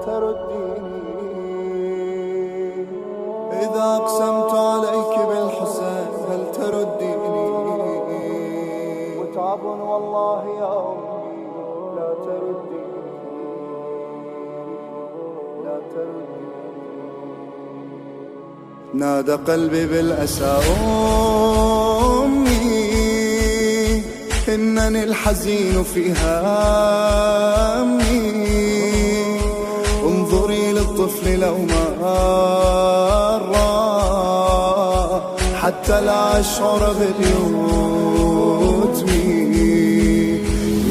ترديني إذا أقسمت عليك بالحسين هل ترديني متعب والله يا أمي لا ترديني لا ترديني. نادى قلبي بالأسى أمي إنني الحزين في همي انظري للطفل لو مر حتى لا أشعر باليتم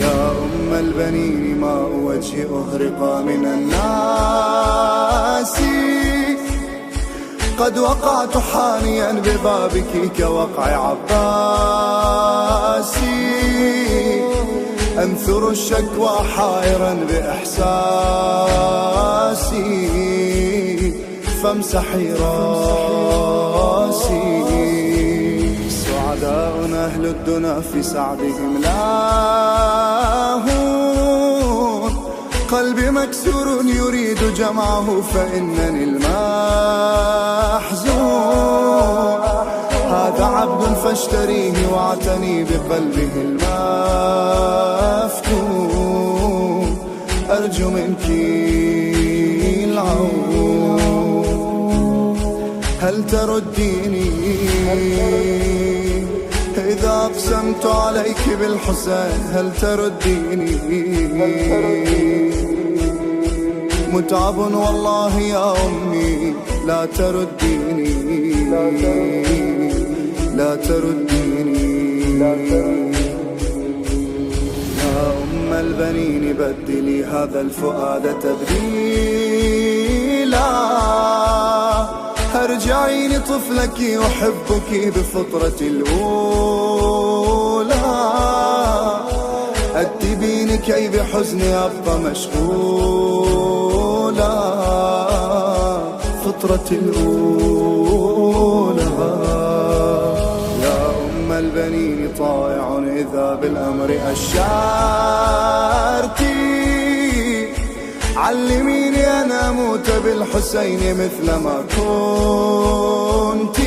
يا أم البنين ما وجهي أهرق من الناس قد وقعت حانيا ببابك كوقع عباسي أنثر الشكوى حائرا بإحساسي فامسحي راسي. سعداء أهل الدنا في سعدهم لاهون قلبي مكسور يريد جمعه فإنني المحزون هذا عبد فاشتريه واعتني بقلبه المفتون أرجو منك العون هل ترديني إذا أقسمت عليك بالحسين هل ترديني متعب والله يا أمي لا ترديني لا ترديني يا أم البنين بدلي هذا الفؤاد تبديلا ارجعي لطفلك يحبك بفطرة الأولى أدبيني كي بحزني أبقى مشغولا فطرة الأولى يا أم البنين طائع إذا بالأمر أشارتي علميني أن أموت بالحسين مثل ما كنت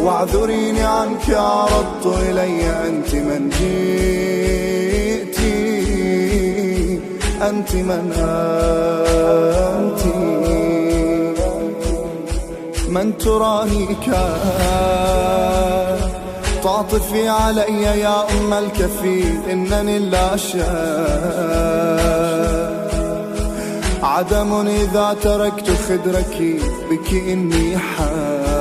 واعذريني عنك عرضت إلي أنت من جئتي أنت من أنت من تراني تعطفي علي يا أم الكفيل إنني لا شاء عدم إذا تركت خدرك بك إني حال